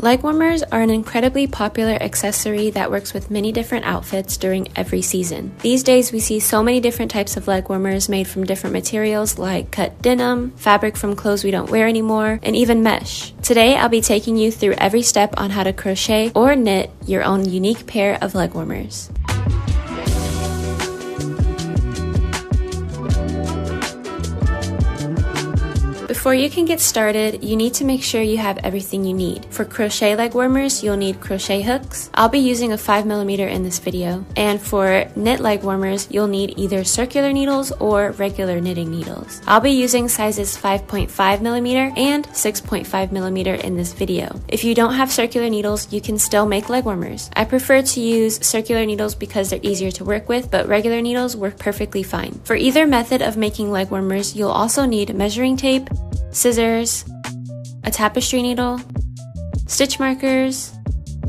Leg warmers are an incredibly popular accessory that works with many different outfits during every season. These days we see so many different types of leg warmers made from different materials like cut denim, fabric from clothes we don't wear anymore, and even mesh. Today I'll be taking you through every step on how to crochet or knit your own unique pair of leg warmers. Before you can get started, you need to make sure you have everything you need. For crochet leg warmers, you'll need crochet hooks. I'll be using a 5mm in this video. And for knit leg warmers, you'll need either circular needles or regular knitting needles. I'll be using sizes 5.5mm and 6.5mm in this video. If you don't have circular needles, you can still make leg warmers. I prefer to use circular needles because they're easier to work with, but regular needles work perfectly fine. For either method of making leg warmers, you'll also need measuring tape, scissors, a tapestry needle, stitch markers,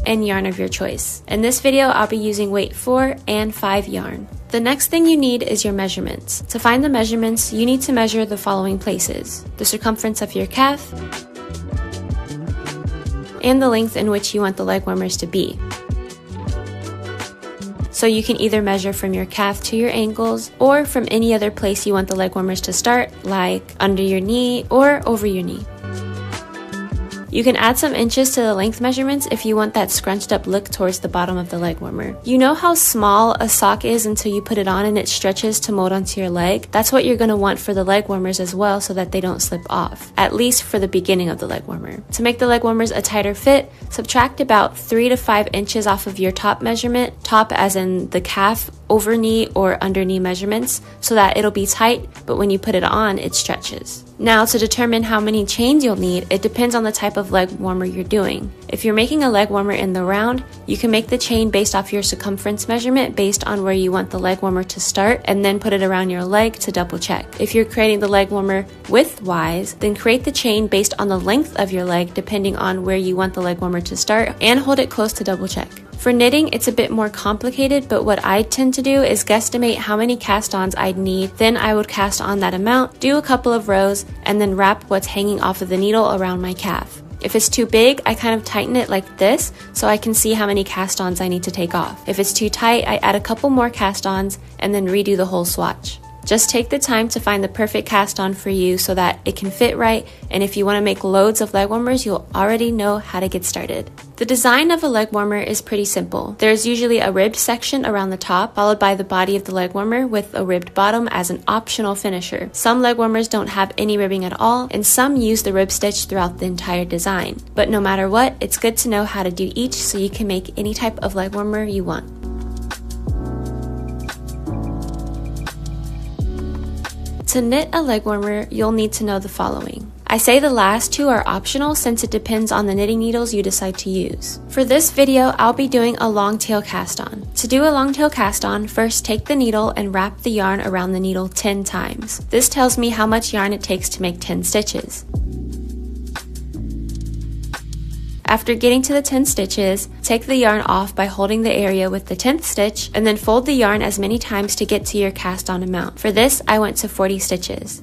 and yarn of your choice. In this video, I'll be using weight 4 and 5 yarn. The next thing you need is your measurements. To find the measurements, you need to measure the following places: the circumference of your calf, and the length in which you want the leg warmers to be. So you can either measure from your calf to your ankles or from any other place you want the leg warmers to start, like under your knee or over your knee. You can add some inches to the length measurements if you want that scrunched up look towards the bottom of the leg warmer. You know how small a sock is until you put it on and it stretches to mold onto your leg? That's what you're going to want for the leg warmers as well, so that they don't slip off, at least for the beginning of the leg warmer. To make the leg warmers a tighter fit, subtract about 3 to 5 inches off of your top measurement, top as in the calf, over knee or under knee measurements, so that it'll be tight, but when you put it on, it stretches. Now, to determine how many chains you'll need, it depends on the type of leg warmer you're doing. If you're making a leg warmer in the round, you can make the chain based off your circumference measurement based on where you want the leg warmer to start, and then put it around your leg to double check. If you're creating the leg warmer width-wise, then create the chain based on the length of your leg depending on where you want the leg warmer to start, and hold it close to double check. For knitting, it's a bit more complicated, but what I tend to do is guesstimate how many cast-ons I'd need, then I would cast on that amount, do a couple of rows, and then wrap what's hanging off of the needle around my calf. If it's too big, I kind of tighten it like this so I can see how many cast-ons I need to take off. If it's too tight, I add a couple more cast-ons and then redo the whole swatch. Just take the time to find the perfect cast-on for you so that it can fit right, and if you want to make loads of leg warmers, you'll already know how to get started. The design of a leg warmer is pretty simple. There's usually a ribbed section around the top, followed by the body of the leg warmer with a ribbed bottom as an optional finisher. Some leg warmers don't have any ribbing at all, and some use the rib stitch throughout the entire design. But no matter what, it's good to know how to do each so you can make any type of leg warmer you want. To knit a leg warmer, you'll need to know the following. I say the last two are optional since it depends on the knitting needles you decide to use. For this video, I'll be doing a long tail cast on. To do a long tail cast on, first take the needle and wrap the yarn around the needle 10 times. This tells me how much yarn it takes to make 10 stitches. After getting to the 10 stitches, take the yarn off by holding the area with the 10th stitch, and then fold the yarn as many times to get to your cast on amount. For this, I went to 40 stitches.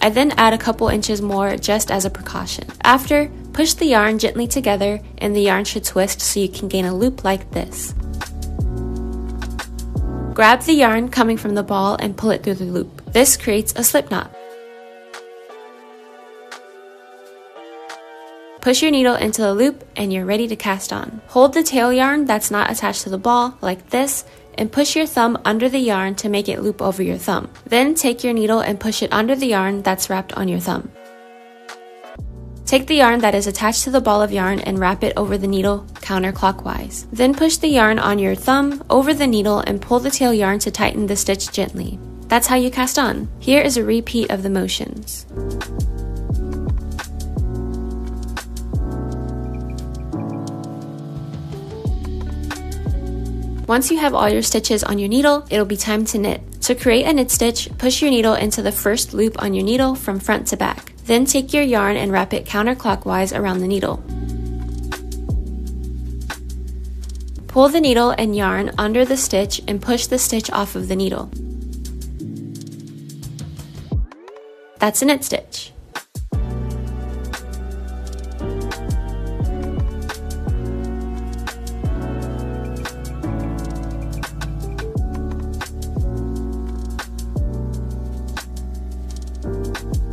I then add a couple inches more just as a precaution. After, push the yarn gently together and the yarn should twist so you can gain a loop like this. Grab the yarn coming from the ball and pull it through the loop. This creates a slip knot. Push your needle into the loop and you're ready to cast on. Hold the tail yarn that's not attached to the ball like this and push your thumb under the yarn to make it loop over your thumb. Then take your needle and push it under the yarn that's wrapped on your thumb. Take the yarn that is attached to the ball of yarn and wrap it over the needle counterclockwise. Then push the yarn on your thumb over the needle and pull the tail yarn to tighten the stitch gently. That's how you cast on. Here is a repeat of the motions. Once you have all your stitches on your needle, it'll be time to knit. To create a knit stitch, push your needle into the first loop on your needle from front to back. Then take your yarn and wrap it counterclockwise around the needle. Pull the needle and yarn under the stitch and push the stitch off of the needle. That's a knit stitch.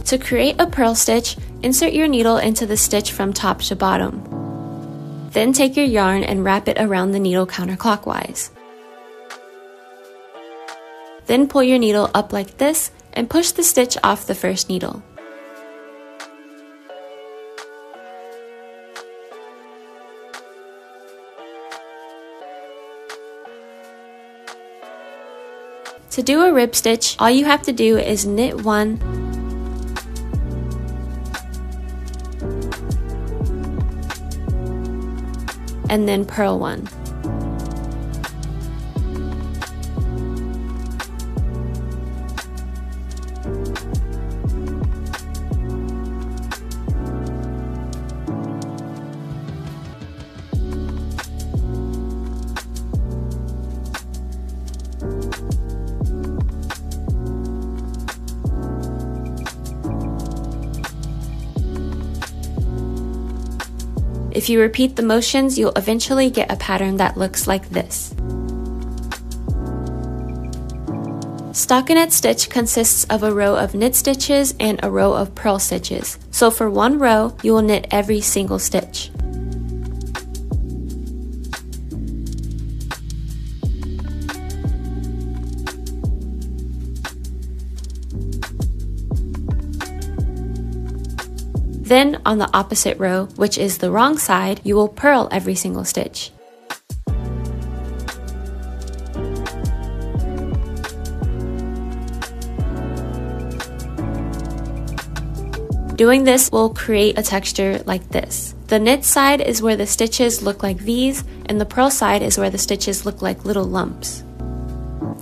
To create a purl stitch, insert your needle into the stitch from top to bottom. Then take your yarn and wrap it around the needle counterclockwise. Then pull your needle up like this and push the stitch off the first needle. To do a rib stitch, all you have to do is knit 1, and then purl 1. If you repeat the motions, you'll eventually get a pattern that looks like this. Stockinette stitch consists of a row of knit stitches and a row of purl stitches. So for one row, you will knit every single stitch. Then, on the opposite row, which is the wrong side, you will purl every single stitch. Doing this will create a texture like this. The knit side is where the stitches look like V's, and the purl side is where the stitches look like little lumps.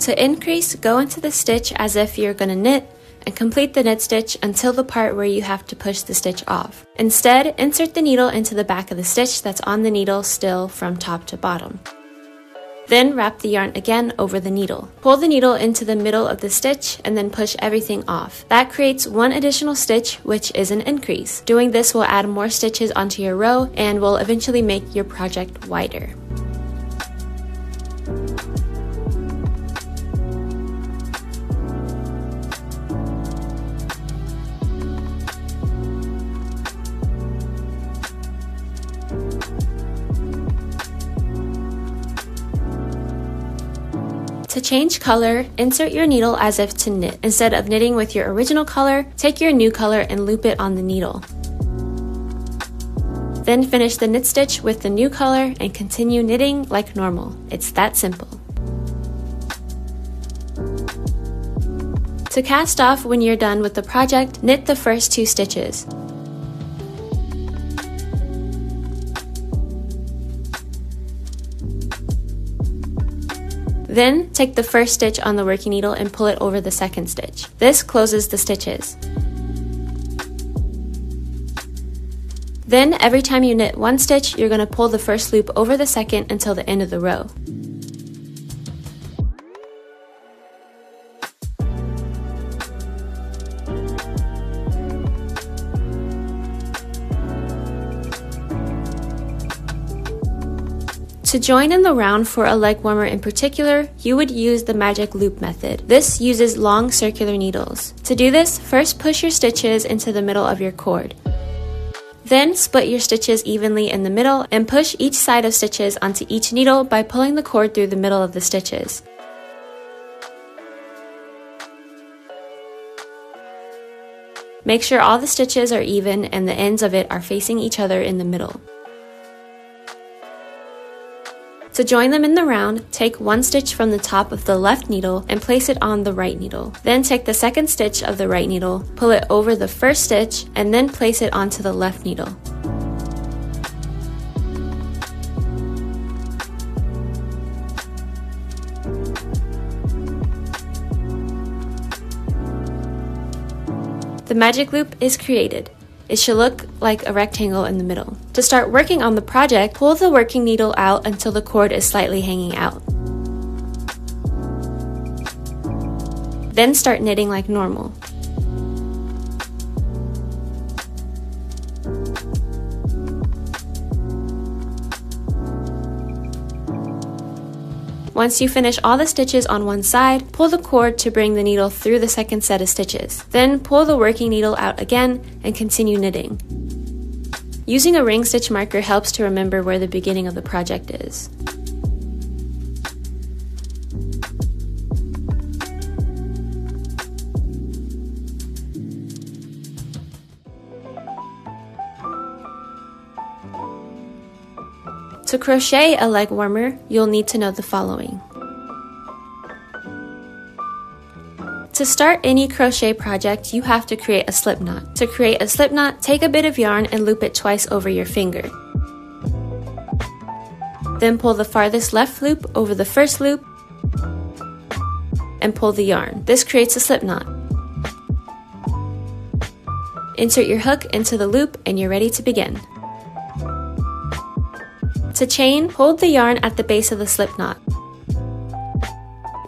To increase, go into the stitch as if you're gonna knit, and complete the knit stitch until the part where you have to push the stitch off. Instead, insert the needle into the back of the stitch that's on the needle still from top to bottom. Then wrap the yarn again over the needle. Pull the needle into the middle of the stitch and then push everything off. That creates one additional stitch, which is an increase. Doing this will add more stitches onto your row and will eventually make your project wider. To change color, insert your needle as if to knit. Instead of knitting with your original color, take your new color and loop it on the needle. Then finish the knit stitch with the new color and continue knitting like normal. It's that simple. To cast off when you're done with the project, knit the first 2 stitches. Then, take the first stitch on the working needle and pull it over the second stitch. This closes the stitches. Then, every time you knit 1 stitch, you're going to pull the first loop over the second until the end of the row. To join in the round for a leg warmer in particular, you would use the magic loop method. This uses long circular needles. To do this, first push your stitches into the middle of your cord. Then split your stitches evenly in the middle and push each side of stitches onto each needle by pulling the cord through the middle of the stitches. Make sure all the stitches are even and the ends of it are facing each other in the middle. To join them in the round, take 1 stitch from the top of the left needle and place it on the right needle. Then take the second stitch of the right needle, pull it over the first stitch, and then place it onto the left needle. The magic loop is created. It should look like a rectangle in the middle. To start working on the project, pull the working needle out until the cord is slightly hanging out. Then start knitting like normal. Once you finish all the stitches on one side, pull the cord to bring the needle through the second set of stitches. Then pull the working needle out again and continue knitting. Using a ring stitch marker helps to remember where the beginning of the project is. To crochet a leg warmer, you'll need to know the following. To start any crochet project, you have to create a slip knot. To create a slip knot, take a bit of yarn and loop it twice over your finger. Then pull the farthest left loop over the first loop and pull the yarn. This creates a slip knot. Insert your hook into the loop and you're ready to begin. To chain, hold the yarn at the base of the slip knot.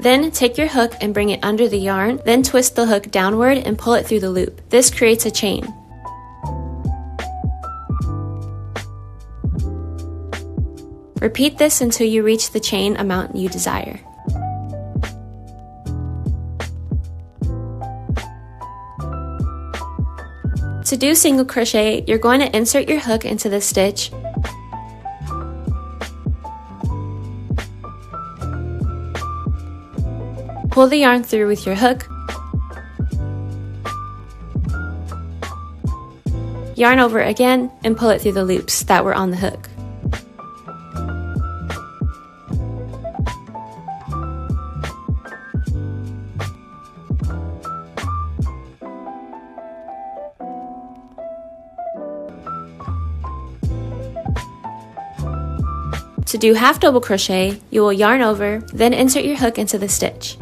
Then take your hook and bring it under the yarn, then twist the hook downward and pull it through the loop. This creates a chain. Repeat this until you reach the chain amount you desire. To do single crochet, you're going to insert your hook into the stitch, pull the yarn through with your hook, yarn over again, and pull it through the loops that were on the hook. To do half double crochet, you will yarn over, then insert your hook into the stitch.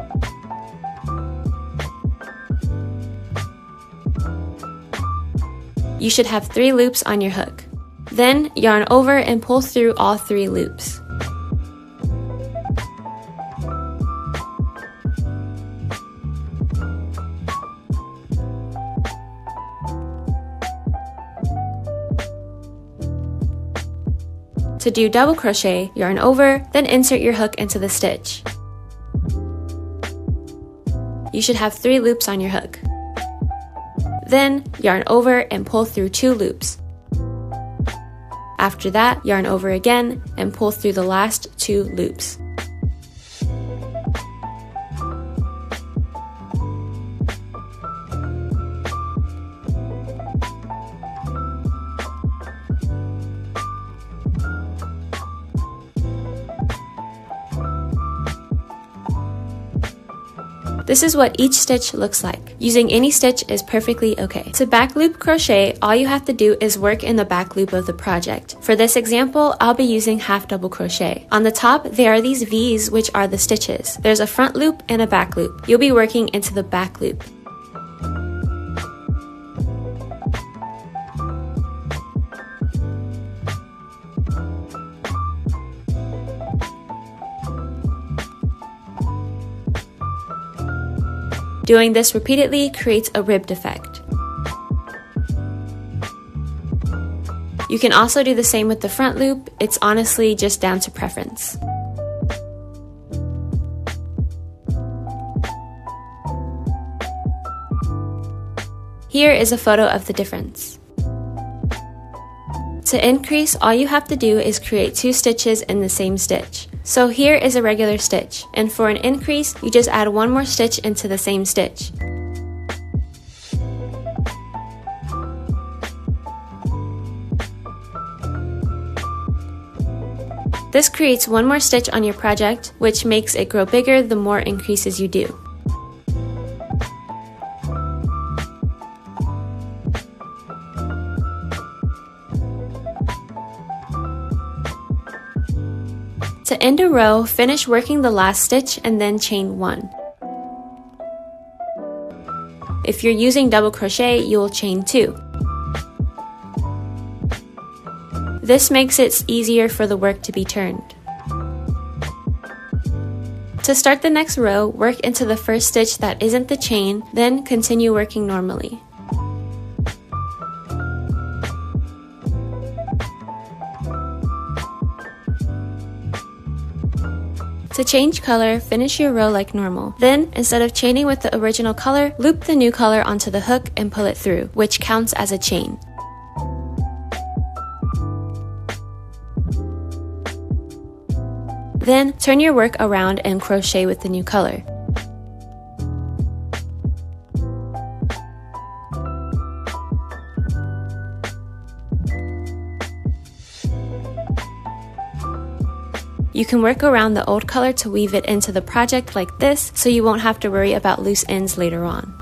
You should have 3 loops on your hook. Then yarn over and pull through all 3 loops. To do double crochet, yarn over, then insert your hook into the stitch. You should have 3 loops on your hook. Then yarn over and pull through 2 loops. After that, yarn over again and pull through the last 2 loops. This is what each stitch looks like. Using any stitch is perfectly okay. To back loop crochet, all you have to do is work in the back loop of the project. For this example, I'll be using half double crochet. On the top, there are these V's, which are the stitches. There's a front loop and a back loop. You'll be working into the back loop. Doing this repeatedly creates a ribbed effect. You can also do the same with the front loop. It's honestly just down to preference. Here is a photo of the difference. To increase, all you have to do is create 2 stitches in the same stitch. So here is a regular stitch, and for an increase, you just add 1 more stitch into the same stitch. This creates 1 more stitch on your project, which makes it grow bigger the more increases you do. To end a row, finish working the last stitch and then chain 1. If you're using double crochet, you will chain 2. This makes it easier for the work to be turned. To start the next row, work into the first stitch that isn't the chain, then continue working normally. To change color, finish your row like normal. Then, instead of chaining with the original color, loop the new color onto the hook and pull it through, which counts as a chain. Then, turn your work around and crochet with the new color. You can work around the old color to weave it into the project like this, so you won't have to worry about loose ends later on.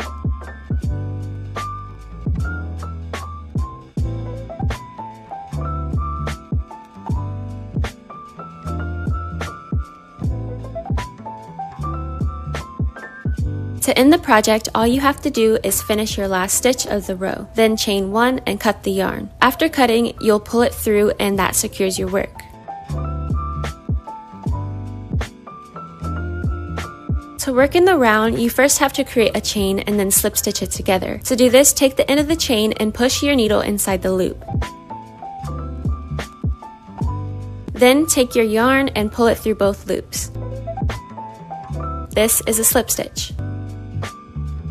To end the project, all you have to do is finish your last stitch of the row, then chain 1 and cut the yarn. After cutting, you'll pull it through and that secures your work. To work in the round, you first have to create a chain and then slip stitch it together. To do this, take the end of the chain and push your needle inside the loop. Then take your yarn and pull it through both loops. This is a slip stitch.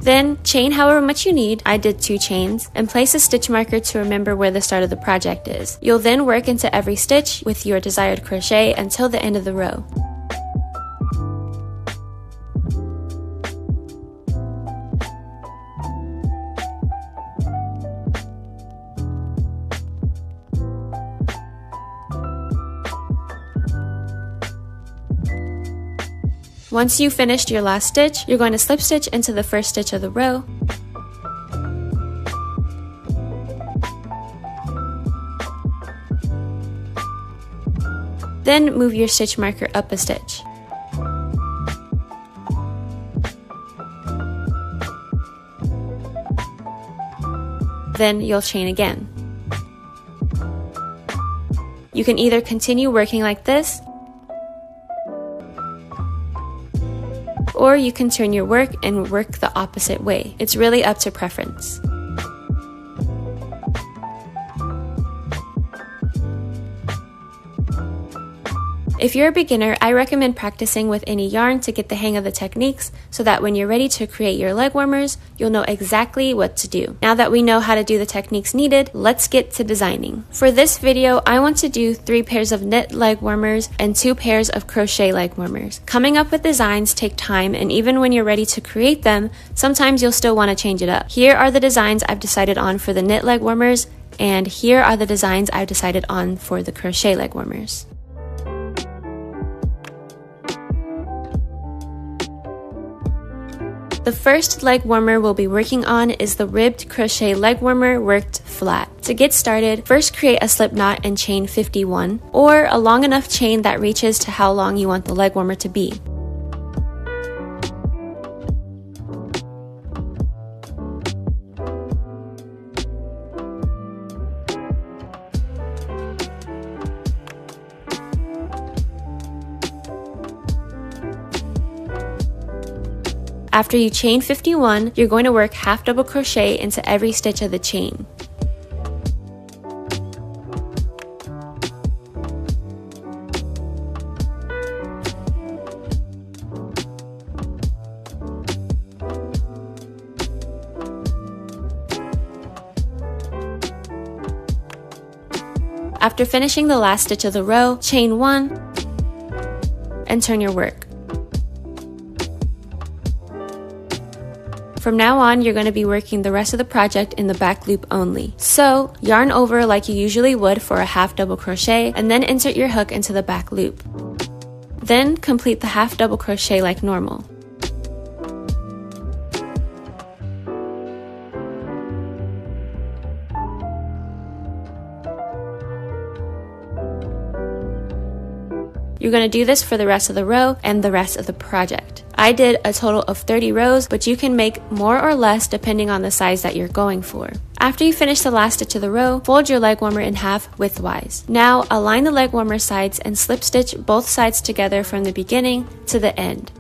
Then chain however much you need, I did 2 chains, and place a stitch marker to remember where the start of the project is. You'll then work into every stitch with your desired crochet until the end of the row. Once you've finished your last stitch, you're going to slip stitch into the first stitch of the row. Then move your stitch marker up a stitch. Then you'll chain again. You can either continue working like this, or you can turn your work and work the opposite way. It's really up to preference. If you're a beginner, I recommend practicing with any yarn to get the hang of the techniques so that when you're ready to create your leg warmers, you'll know exactly what to do. Now that we know how to do the techniques needed, let's get to designing. For this video, I want to do 3 pairs of knit leg warmers and 2 pairs of crochet leg warmers. Coming up with designs take time, and even when you're ready to create them, sometimes you'll still want to change it up. Here are the designs I've decided on for the knit leg warmers, and here are the designs I've decided on for the crochet leg warmers. The first leg warmer we'll be working on is the ribbed crochet leg warmer worked flat. To get started, first create a slip knot and chain 51, or a long enough chain that reaches to how long you want the leg warmer to be. After you chain 51, you're going to work half double crochet into every stitch of the chain. After finishing the last stitch of the row, chain 1 and turn your work. From now on, you're going to be working the rest of the project in the back loop only. So, yarn over like you usually would for a half double crochet, and then insert your hook into the back loop. Then complete the half double crochet like normal. You're going to do this for the rest of the row and the rest of the project. I did a total of 30 rows, but you can make more or less depending on the size that you're going for. After you finish the last stitch of the row, fold your leg warmer in half widthwise. Now align the leg warmer sides and slip stitch both sides together from the beginning to the end.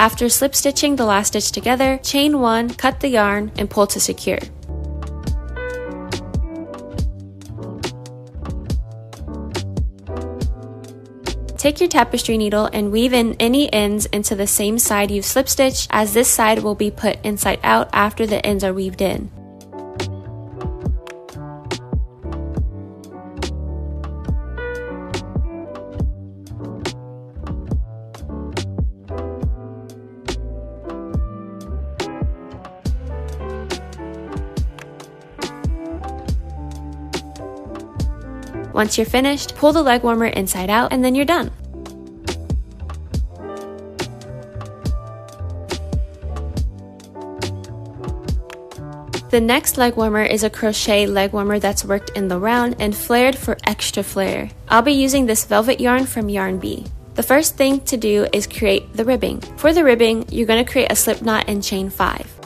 After slip stitching the last stitch together, chain 1, cut the yarn, and pull to secure. Take your tapestry needle and weave in any ends into the same side you've slip stitched, as this side will be put inside out after the ends are weaved in. Once you're finished, pull the leg warmer inside out and then you're done. The next leg warmer is a crochet leg warmer that's worked in the round and flared for extra flare. I'll be using this velvet yarn from Yarn Bee. The first thing to do is create the ribbing. For the ribbing, you're going to create a slip knot and chain 5.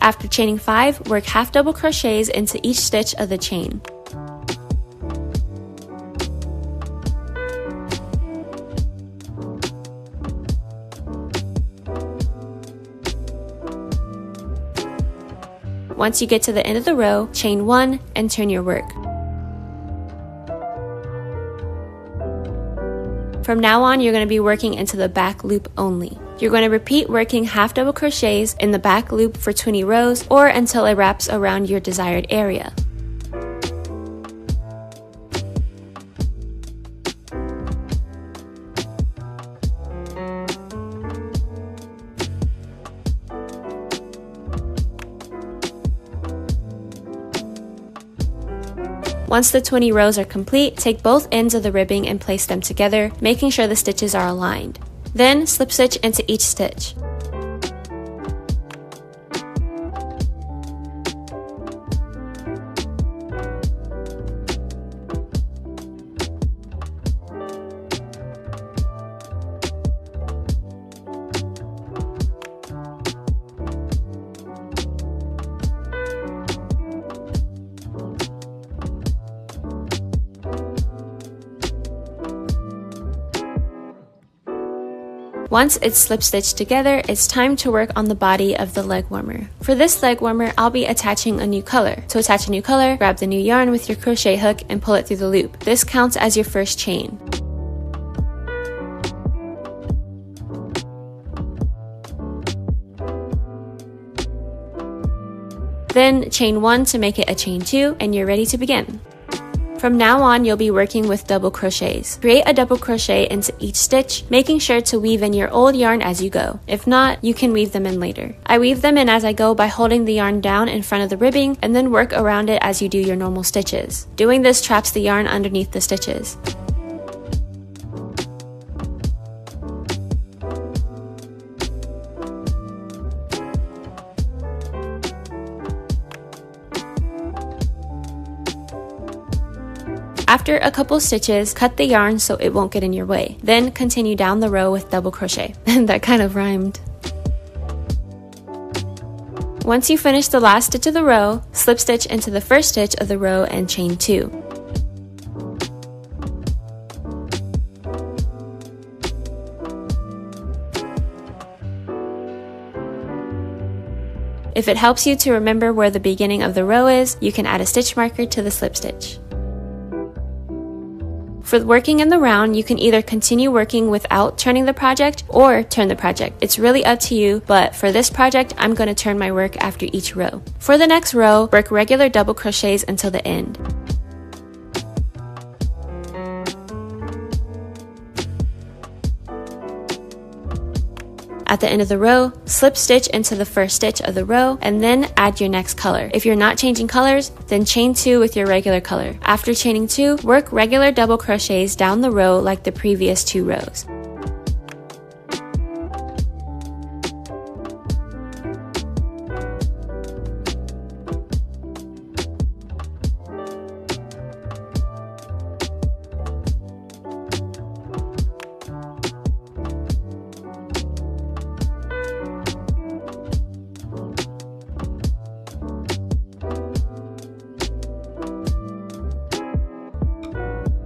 After chaining 5, work half double crochets into each stitch of the chain. Once you get to the end of the row, chain 1 and turn your work. From now on, you're going to be working into the back loop only. You're going to repeat working half double crochets in the back loop for 20 rows or until it wraps around your desired area. Once the 20 rows are complete, take both ends of the ribbing and place them together, making sure the stitches are aligned. Then slip stitch into each stitch. Once it's slip stitched together, it's time to work on the body of the leg warmer. For this leg warmer, I'll be attaching a new color. To attach a new color, grab the new yarn with your crochet hook and pull it through the loop. This counts as your first chain. Then chain 1 to make it a chain 2, and you're ready to begin. From now on, you'll be working with double crochets. Create a double crochet into each stitch, making sure to weave in your old yarn as you go. If not, you can weave them in later. I weave them in as I go by holding the yarn down in front of the ribbing and then work around it as you do your normal stitches. Doing this traps the yarn underneath the stitches. After a couple stitches, cut the yarn so it won't get in your way. Then continue down the row with double crochet. That kind of rhymed. Once you finish the last stitch of the row, slip stitch into the first stitch of the row and chain 2. If it helps you to remember where the beginning of the row is, you can add a stitch marker to the slip stitch. For working in the round, you can either continue working without turning the project or turn the project. It's really up to you, but for this project, I'm going to turn my work after each row. For the next row, work regular double crochets until the end. At the end of the row, slip stitch into the first stitch of the row and then add your next color. If you're not changing colors, then chain 2 with your regular color. After chaining 2, work regular double crochets down the row like the previous 2 rows.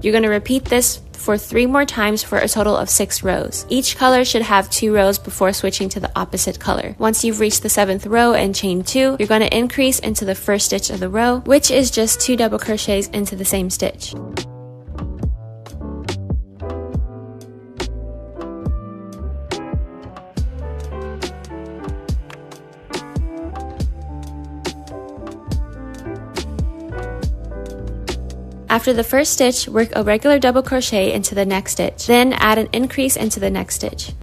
You're going to repeat this for 3 more times for a total of 6 rows. Each color should have 2 rows before switching to the opposite color. Once you've reached the 7th row and chain 2, you're going to increase into the first stitch of the row, which is just 2 double crochets into the same stitch. After the first stitch, work a regular double crochet into the next stitch, then add an increase into the next stitch.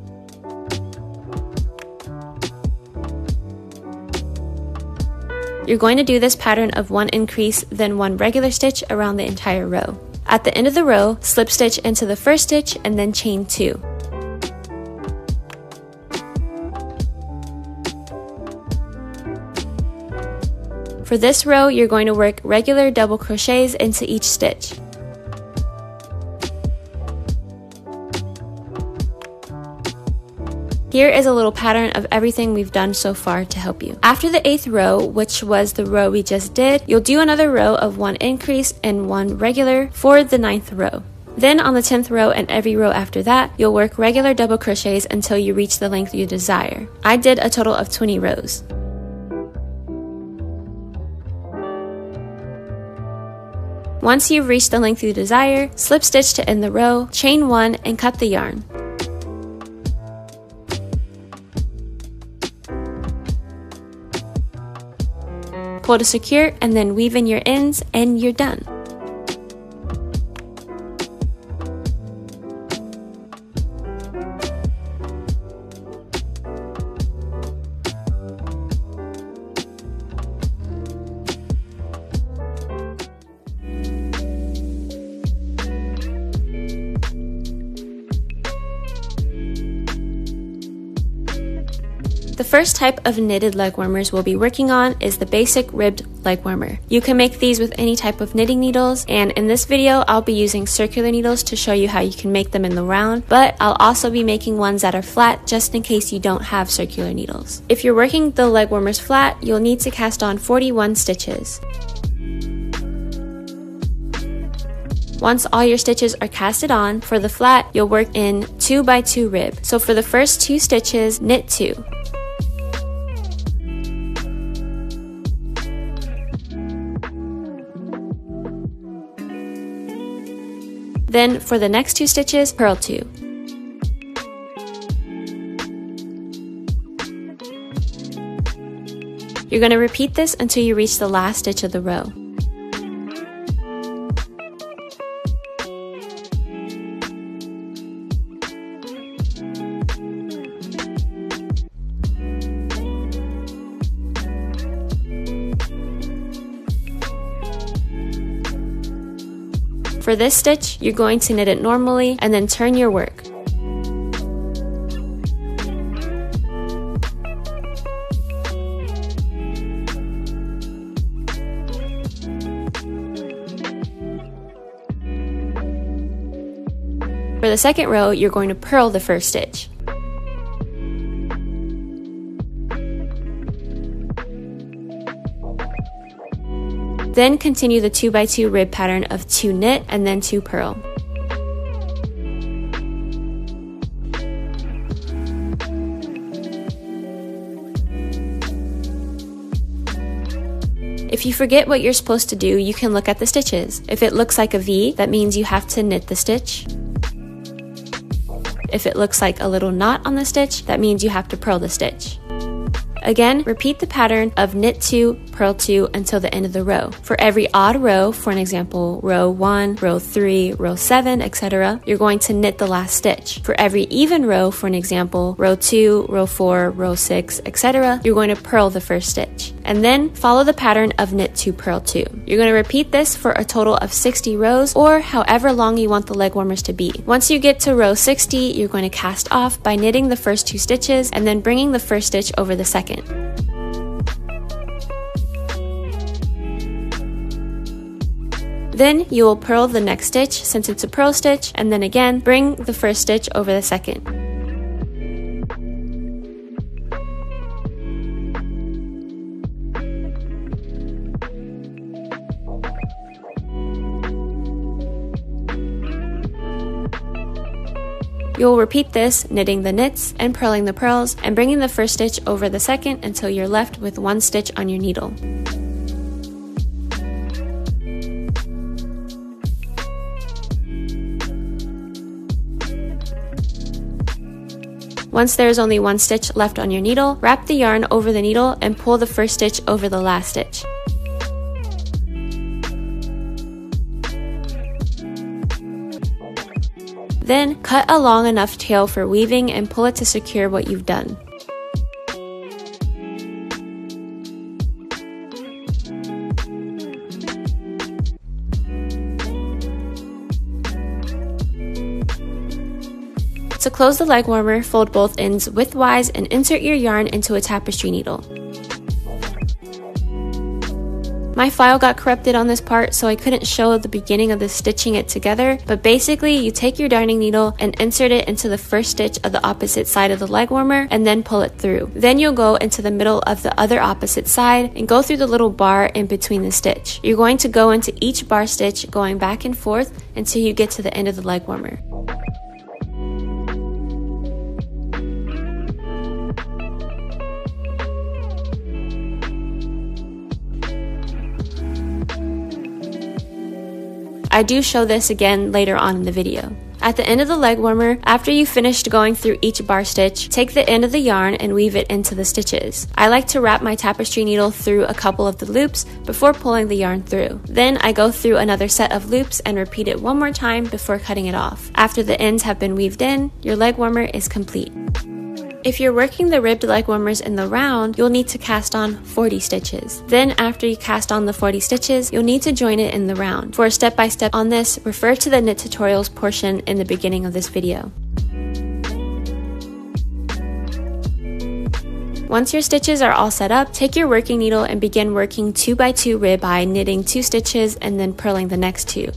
You're going to do this pattern of 1 increase, then 1 regular stitch around the entire row. At the end of the row, slip stitch into the first stitch and then chain 2. For this row, you're going to work regular double crochets into each stitch. Here is a little pattern of everything we've done so far to help you. After the 8th row, which was the row we just did, you'll do another row of 1 increase and 1 regular for the 9th row. Then on the 10th row and every row after that, you'll work regular double crochets until you reach the length you desire. I did a total of 20 rows. Once you've reached the length you desire, slip stitch to end the row, chain 1, and cut the yarn. Pull to secure and then weave in your ends and you're done. The first type of knitted leg warmers we'll be working on is the basic ribbed leg warmer. You can make these with any type of knitting needles, and in this video I'll be using circular needles to show you how you can make them in the round, but I'll also be making ones that are flat just in case you don't have circular needles. If you're working the leg warmers flat, you'll need to cast on 41 stitches. Once all your stitches are casted on, for the flat, you'll work in 2x2 rib. So for the first 2 stitches, knit 2. Then for the next 2 stitches, purl 2. You're going to repeat this until you reach the last stitch of the row. For this stitch, you're going to knit it normally and then turn your work. For the second row, you're going to purl the first stitch. Then continue the 2x2 rib pattern of 2 knit and then 2 purl. If you forget what you're supposed to do, you can look at the stitches. If it looks like a V, that means you have to knit the stitch. If it looks like a little knot on the stitch, that means you have to purl the stitch. Again, repeat the pattern of knit 2, purl 2 until the end of the row. For every odd row, for an example, row 1, row 3, row 7, etc., you're going to knit the last stitch. For every even row, for an example, row 2, row 4, row 6, etc., you're going to purl the first stitch. And then follow the pattern of knit 2, purl 2. You're going to repeat this for a total of 60 rows, or however long you want the leg warmers to be. Once you get to row 60, you're going to cast off by knitting the first 2 stitches and then bringing the first stitch over the second. Then you will purl the next stitch since it's a purl stitch, and then again bring the first stitch over the second. You'll repeat this, knitting the knits and purling the purls and bringing the first stitch over the second until you're left with 1 stitch on your needle. Once there's only 1 stitch left on your needle, wrap the yarn over the needle and pull the first stitch over the last stitch. Then, cut a long enough tail for weaving and pull it to secure what you've done. To close the leg warmer, fold both ends widthwise and insert your yarn into a tapestry needle. My file got corrupted on this part, so I couldn't show the beginning of the stitching it together, but basically you take your darning needle and insert it into the first stitch of the opposite side of the leg warmer and then pull it through. Then you'll go into the middle of the other opposite side and go through the little bar in between the stitch. You're going to go into each bar stitch going back and forth until you get to the end of the leg warmer. I do show this again later on in the video. At the end of the leg warmer, after you've finished going through each bar stitch, take the end of the yarn and weave it into the stitches. I like to wrap my tapestry needle through a couple of the loops before pulling the yarn through. Then I go through another set of loops and repeat it one more time before cutting it off. After the ends have been weaved in, your leg warmer is complete. If you're working the ribbed leg warmers in the round, you'll need to cast on 40 stitches. Then after you cast on the 40 stitches, you'll need to join it in the round. For a step-by-step on this, refer to the knit tutorials portion in the beginning of this video. Once your stitches are all set up, take your working needle and begin working 2x2 rib by knitting 2 stitches and then purling the next 2.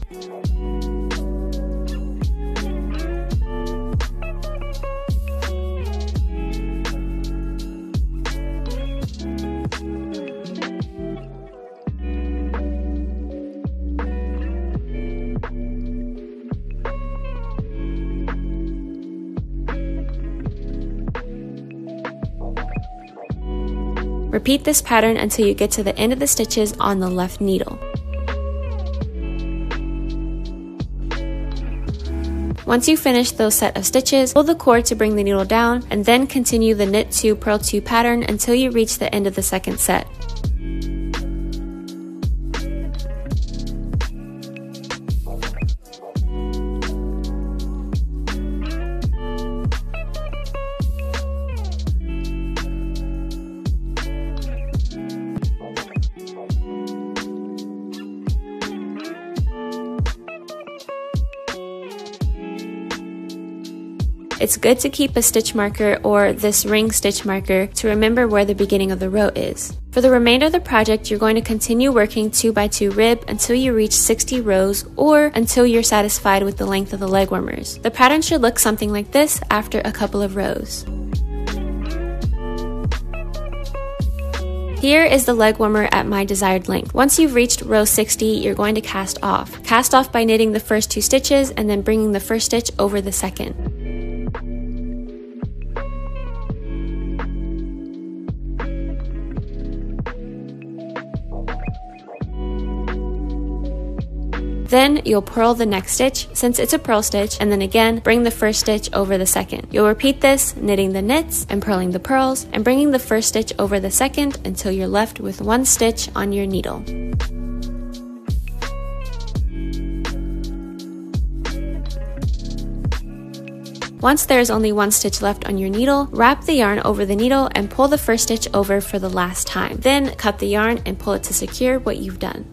Repeat this pattern until you get to the end of the stitches on the left needle. Once you finish those set of stitches, pull the cord to bring the needle down and then continue the knit 2, purl 2 pattern until you reach the end of the second set. It's good to keep a stitch marker or this ring stitch marker to remember where the beginning of the row is. For the remainder of the project, you're going to continue working 2x2 rib until you reach 60 rows or until you're satisfied with the length of the leg warmers. The pattern should look something like this after a couple of rows. Here is the leg warmer at my desired length. Once you've reached row 60, you're going to cast off. Cast off by knitting the first 2 stitches and then bringing the first stitch over the second. Then you'll purl the next stitch since it's a purl stitch, and then again bring the first stitch over the second. You'll repeat this, knitting the knits and purling the purls and bringing the first stitch over the second until you're left with one stitch on your needle. Once there is only one stitch left on your needle, wrap the yarn over the needle and pull the first stitch over for the last time. Then cut the yarn and pull it to secure what you've done.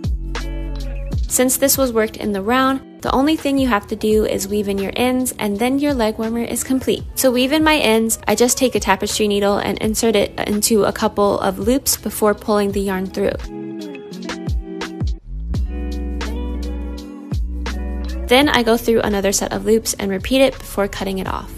Since this was worked in the round, the only thing you have to do is weave in your ends and then your leg warmer is complete. To weave in my ends, I just take a tapestry needle and insert it into a couple of loops before pulling the yarn through. Then I go through another set of loops and repeat it before cutting it off.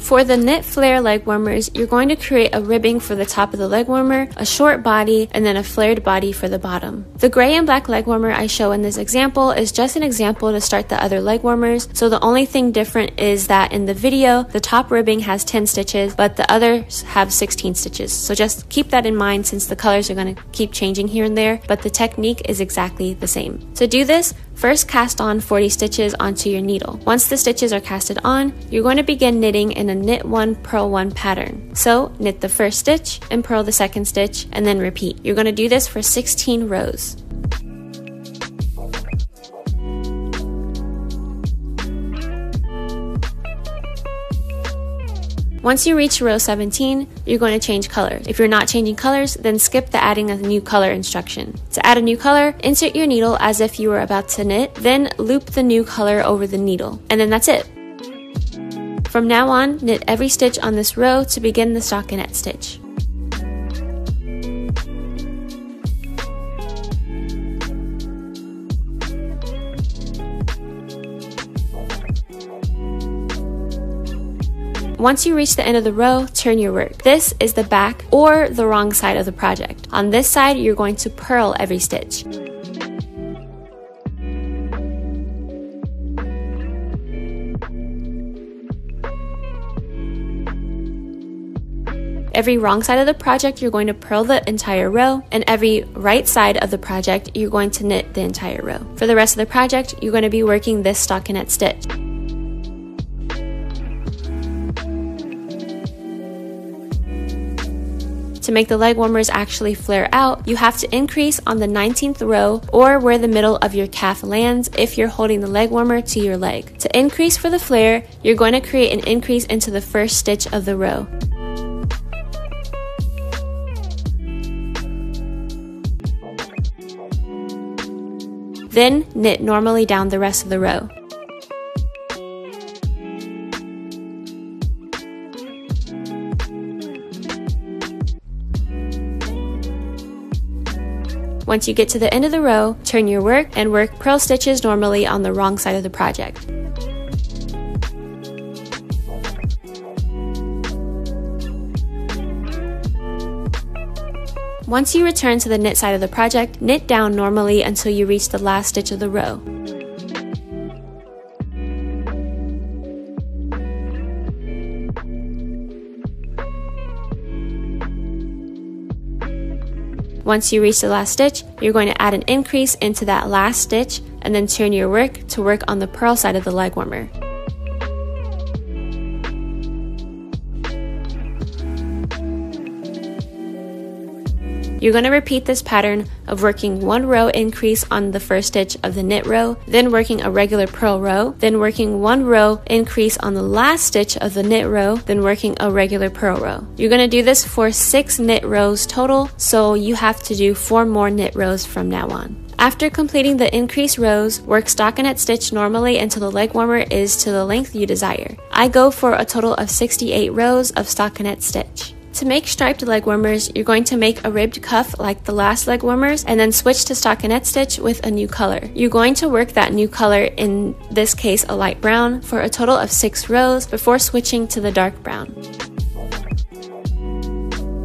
For the knit flare leg warmers, you're going to create a ribbing for the top of the leg warmer, a short body, and then a flared body for the bottom. The gray and black leg warmer I show in this example is just an example to start the other leg warmers, so the only thing different is that in the video, the top ribbing has 10 stitches, but the others have 16 stitches. So just keep that in mind since the colors are going to keep changing here and there, but the technique is exactly the same. To do this, first cast on 40 stitches onto your needle. Once the stitches are casted on, you're going to begin knitting in a knit 1 purl 1 pattern. So knit the first stitch and purl the second stitch and then repeat. You're going to do this for 16 rows. Once you reach row 17, you're going to change color. If you're not changing colors, then skip the adding a new color instruction. To add a new color, insert your needle as if you were about to knit, then loop the new color over the needle. And then that's it. From now on, knit every stitch on this row to begin the stockinette stitch. Once you reach the end of the row, turn your work. This is the back or the wrong side of the project. On this side, you're going to purl every stitch. Every wrong side of the project, you're going to purl the entire row, and every right side of the project, you're going to knit the entire row. For the rest of the project, you're going to be working this stockinette stitch. To make the leg warmers actually flare out, you have to increase on the 19th row or where the middle of your calf lands if you're holding the leg warmer to your leg. To increase for the flare, you're going to create an increase into the first stitch of the row. Then knit normally down the rest of the row. Once you get to the end of the row, turn your work and work purl stitches normally on the wrong side of the project. Once you return to the knit side of the project, knit down normally until you reach the last stitch of the row. Once you reach the last stitch, you're going to add an increase into that last stitch and then turn your work to work on the purl side of the leg warmer. You're going to repeat this pattern of working one row increase on the first stitch of the knit row, then working a regular purl row, then working one row increase on the last stitch of the knit row, then working a regular purl row. You're going to do this for 6 knit rows total, so you have to do 4 more knit rows from now on. After completing the increased rows, work stockinette stitch normally until the leg warmer is to the length you desire. I go for a total of 68 rows of stockinette stitch. To make striped leg warmers, you're going to make a ribbed cuff like the last leg warmers and then switch to stockinette stitch with a new color. You're going to work that new color, in this case a light brown, for a total of 6 rows before switching to the dark brown.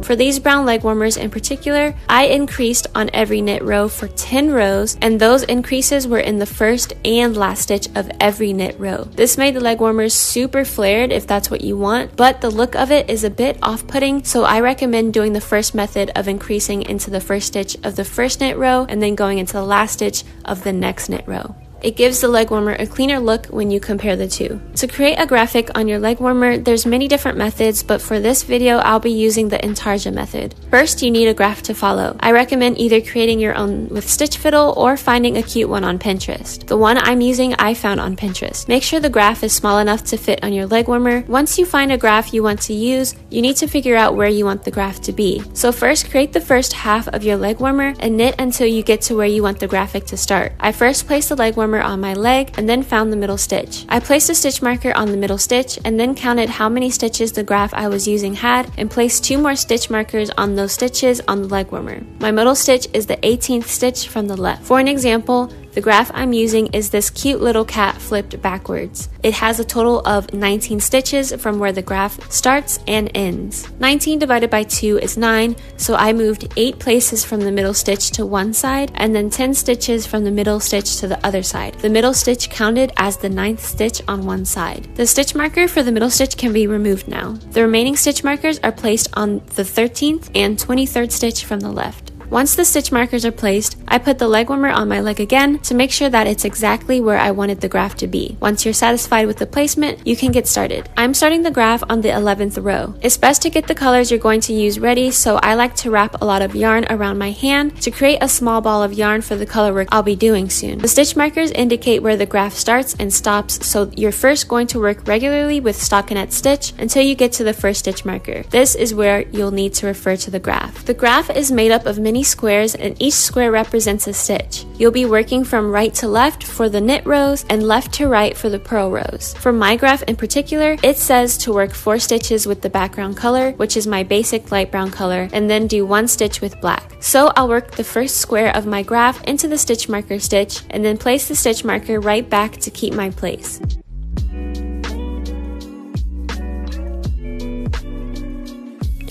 For these brown leg warmers in particular, I increased on every knit row for 10 rows, and those increases were in the first and last stitch of every knit row. This made the leg warmers super flared if that's what you want, but the look of it is a bit off-putting, so I recommend doing the first method of increasing into the first stitch of the first knit row and then going into the last stitch of the next knit row. It gives the leg warmer a cleaner look when you compare the two. To create a graphic on your leg warmer, there's many different methods, but for this video, I'll be using the intarsia method. First, you need a graph to follow. I recommend either creating your own with Stitch Fiddle or finding a cute one on Pinterest. The one I'm using, I found on Pinterest. Make sure the graph is small enough to fit on your leg warmer. Once you find a graph you want to use, you need to figure out where you want the graph to be. So first, create the first half of your leg warmer and knit until you get to where you want the graphic to start. I first placed the leg warmer on my leg and then found the middle stitch. I placed a stitch marker on the middle stitch and then counted how many stitches the graph I was using had and placed 2 more stitch markers on those stitches on the leg warmer. My middle stitch is the 18th stitch from the left. For an example, the graph I'm using is this cute little cat flipped backwards. It has a total of 19 stitches from where the graph starts and ends. 19 divided by 2 is 9, so I moved 8 places from the middle stitch to one side and then 10 stitches from the middle stitch to the other side. The middle stitch counted as the 9th stitch on one side. The stitch marker for the middle stitch can be removed now. The remaining stitch markers are placed on the 13th and 23rd stitch from the left. Once the stitch markers are placed, I put the leg warmer on my leg again to make sure that it's exactly where I wanted the graph to be. Once you're satisfied with the placement, you can get started. I'm starting the graph on the 11th row. It's best to get the colors you're going to use ready, so I like to wrap a lot of yarn around my hand to create a small ball of yarn for the color work I'll be doing soon. The stitch markers indicate where the graph starts and stops, so you're first going to work regularly with stockinette stitch until you get to the first stitch marker. This is where you'll need to refer to the graph. The graph is made up of many squares and each square represents a stitch. You'll be working from right to left for the knit rows and left to right for the purl rows. For my graph in particular, it says to work 4 stitches with the background color, which is my basic light brown color, and then do 1 stitch with black. So I'll work the first square of my graph into the stitch marker stitch and then place the stitch marker right back to keep my place.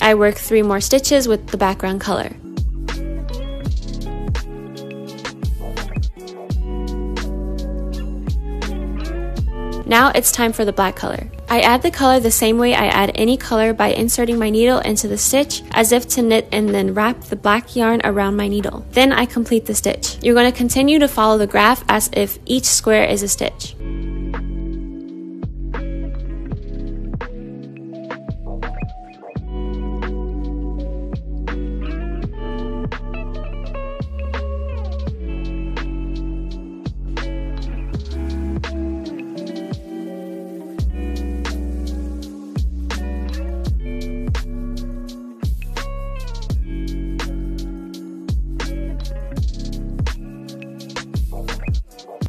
I work 3 more stitches with the background color. Now it's time for the black color. I add the color the same way I add any color by inserting my needle into the stitch as if to knit and then wrap the black yarn around my needle. Then I complete the stitch. You're going to continue to follow the graph as if each square is a stitch.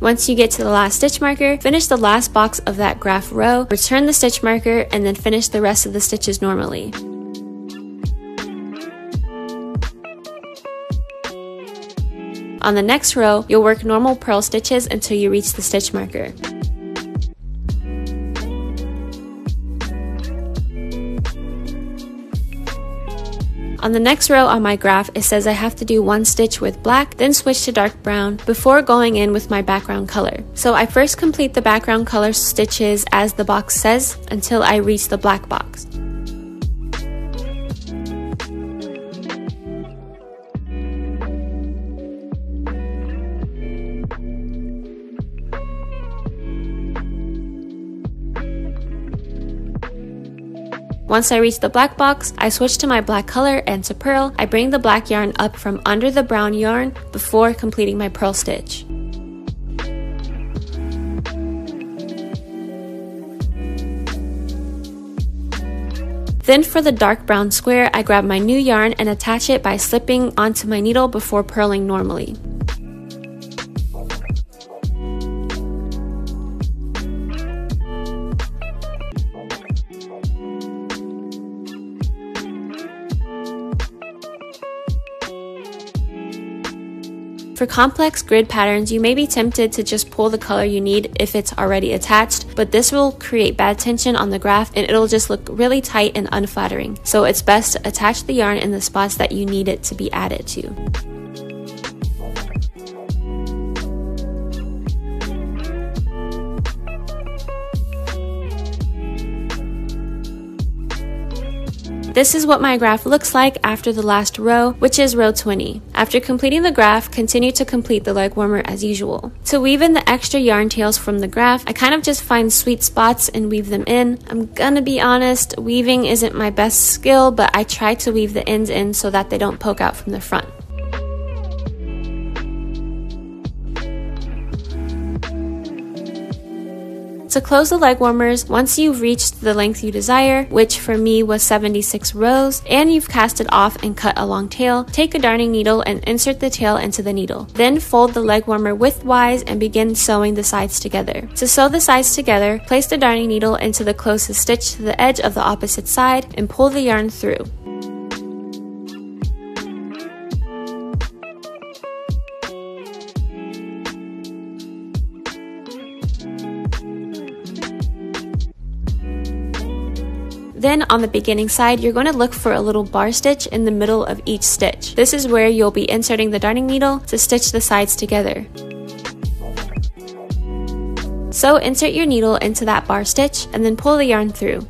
Once you get to the last stitch marker, finish the last box of that graph row, return the stitch marker, and then finish the rest of the stitches normally. On the next row, you'll work normal purl stitches until you reach the stitch marker. On the next row on my graph, it says I have to do 1 stitch with black, then switch to dark brown before going in with my background color. So I first complete the background color stitches as the box says until I reach the black box. Once I reach the black box, I switch to my black color, and to purl, I bring the black yarn up from under the brown yarn before completing my purl stitch. Then for the dark brown square, I grab my new yarn and attach it by slipping onto my needle before purling normally. For complex grid patterns, you may be tempted to just pull the color you need if it's already attached, but this will create bad tension on the graph and it'll just look really tight and unflattering. So it's best to attach the yarn in the spots that you need it to be added to. This is what my graph looks like after the last row, which is row 20. After completing the graph, continue to complete the leg warmer as usual. To weave in the extra yarn tails from the graph, I kind of just find sweet spots and weave them in. I'm gonna be honest, weaving isn't my best skill, but I try to weave the ends in so that they don't poke out from the front. To close the leg warmers, once you've reached the length you desire, which for me was 76 rows, and you've cast it off and cut a long tail, take a darning needle and insert the tail into the needle. Then fold the leg warmer widthwise and begin sewing the sides together. To sew the sides together, place the darning needle into the closest stitch to the edge of the opposite side and pull the yarn through. Then on the beginning side, you're going to look for a little bar stitch in the middle of each stitch. This is where you'll be inserting the darning needle to stitch the sides together. So insert your needle into that bar stitch and then pull the yarn through.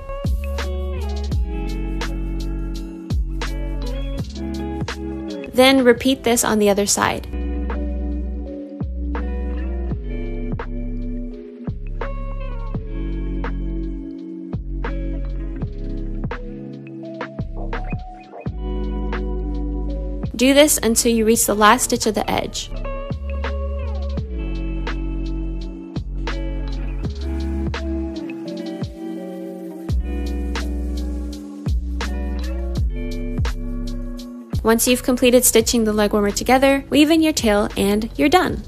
Then repeat this on the other side. Do this until you reach the last stitch of the edge. Once you've completed stitching the leg warmer together, weave in your tail and you're done.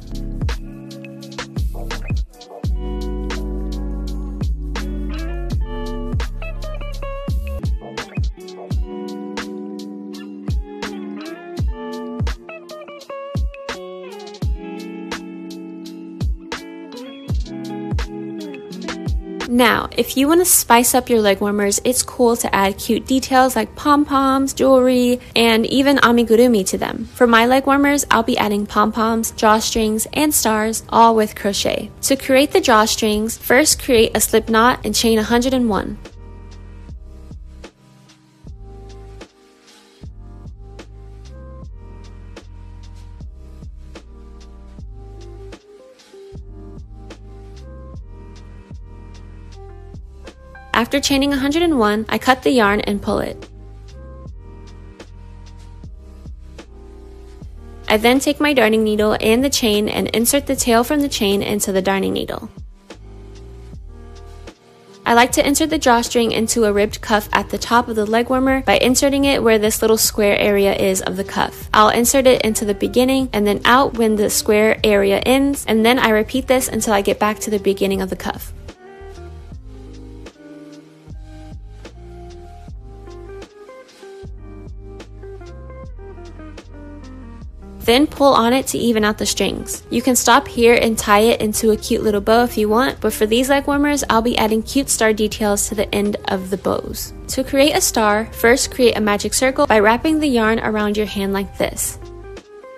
Now, if you want to spice up your leg warmers, it's cool to add cute details like pom-poms, jewelry, and even amigurumi to them. For my leg warmers, I'll be adding pom-poms, drawstrings, and stars, all with crochet. To create the drawstrings, first create a slip knot and chain 101. After chaining 101, I cut the yarn and pull it. I then take my darning needle and the chain and insert the tail from the chain into the darning needle. I like to insert the drawstring into a ribbed cuff at the top of the leg warmer by inserting it where this little square area is of the cuff. I'll insert it into the beginning and then out when the square area ends, and then I repeat this until I get back to the beginning of the cuff. Then pull on it to even out the strings. You can stop here and tie it into a cute little bow if you want, but for these leg warmers, I'll be adding cute star details to the end of the bows. To create a star, first create a magic circle by wrapping the yarn around your hand like this.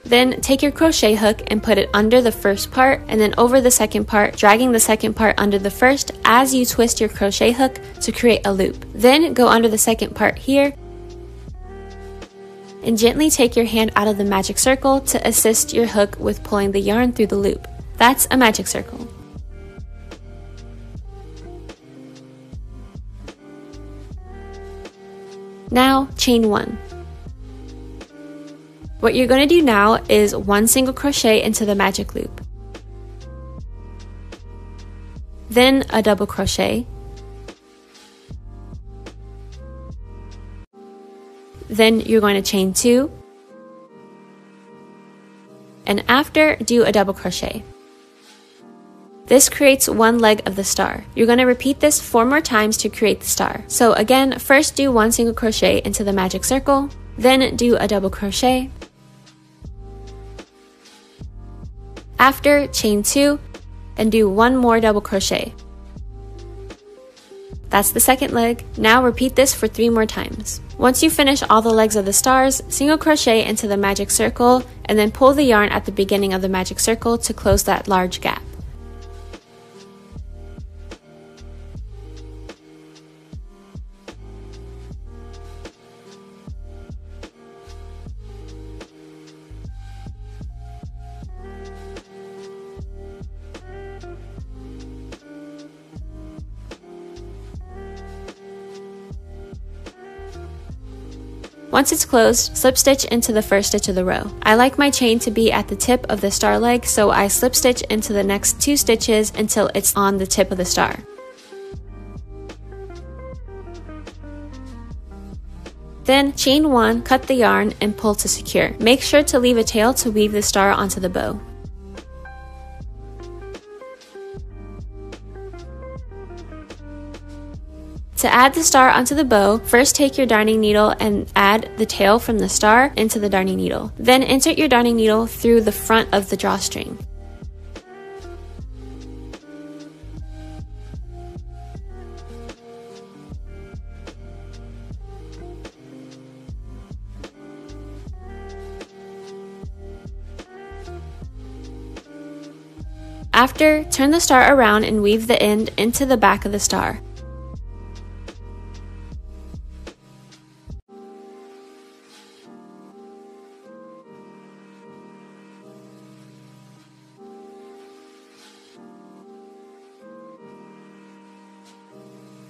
Then take your crochet hook and put it under the first part and then over the second part, dragging the second part under the first as you twist your crochet hook to create a loop. Then go under the second part here and gently take your hand out of the magic circle to assist your hook with pulling the yarn through the loop. That's a magic circle. Now, chain 1. What you're going to do now is 1 single crochet into the magic loop. Then a double crochet. Then you're going to chain 2, and after, do a double crochet. This creates one leg of the star. You're going to repeat this 4 more times to create the star. So again, first do 1 single crochet into the magic circle, then do a double crochet, After, chain 2 and do 1 more double crochet. That's the second leg. Now repeat this for 3 more times. Once you finish all the legs of the stars, single crochet into the magic circle and then pull the yarn at the beginning of the magic circle to close that large gap. Once it's closed, slip stitch into the first stitch of the row. I like my chain to be at the tip of the star leg, so I slip stitch into the next 2 stitches until it's on the tip of the star. Then chain 1, cut the yarn, and pull to secure. Make sure to leave a tail to weave the star onto the bow. To add the star onto the bow, first take your darning needle and add the tail from the star into the darning needle. Then insert your darning needle through the front of the drawstring. After, turn the star around and weave the end into the back of the star.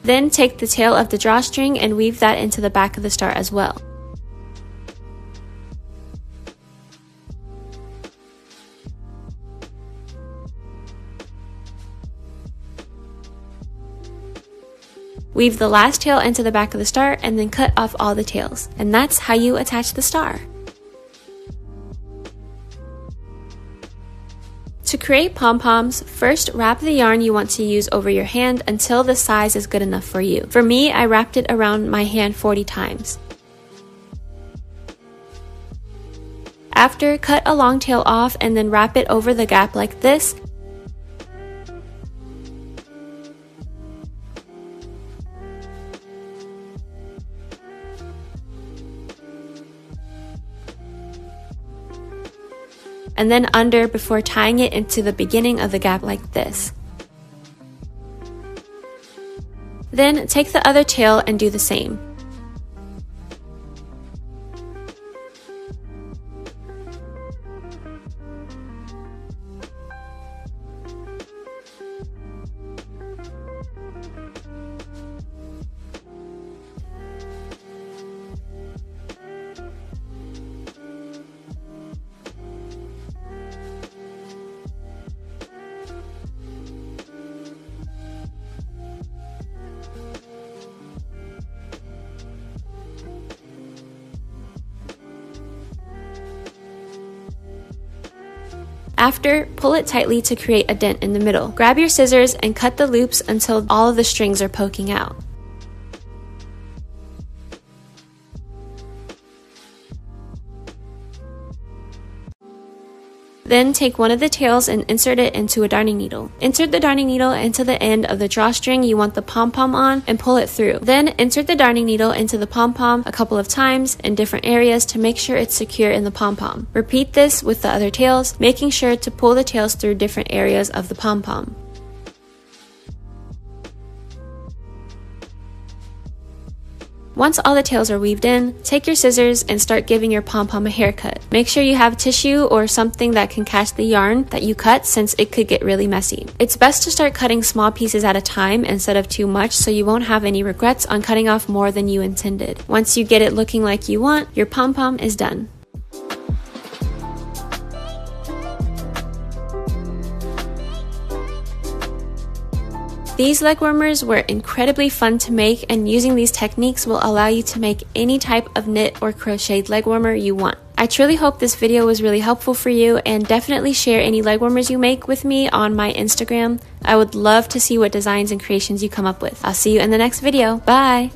Then take the tail of the drawstring and weave that into the back of the star as well. Weave the last tail into the back of the star and then cut off all the tails. And that's how you attach the star. To create pom-poms, first wrap the yarn you want to use over your hand until the size is good enough for you. For me, I wrapped it around my hand 40 times. After, cut a long tail off and then wrap it over the gap like this. And then under before tying it into the beginning of the gap like this. Then take the other tail and do the same. After, pull it tightly to create a dent in the middle. Grab your scissors and cut the loops until all of the strings are poking out. Then take one of the tails and insert it into a darning needle. Insert the darning needle into the end of the drawstring you want the pom-pom on and pull it through. Then insert the darning needle into the pom-pom a couple of times in different areas to make sure it's secure in the pom-pom. Repeat this with the other tails, making sure to pull the tails through different areas of the pom-pom. Once all the tails are weaved in, take your scissors and start giving your pom-pom a haircut. Make sure you have tissue or something that can catch the yarn that you cut since it could get really messy. It's best to start cutting small pieces at a time instead of too much so you won't have any regrets on cutting off more than you intended. Once you get it looking like you want, your pom-pom is done. These leg warmers were incredibly fun to make, and using these techniques will allow you to make any type of knit or crocheted leg warmer you want. I truly hope this video was really helpful for you, and definitely share any leg warmers you make with me on my Instagram. I would love to see what designs and creations you come up with. I'll see you in the next video. Bye!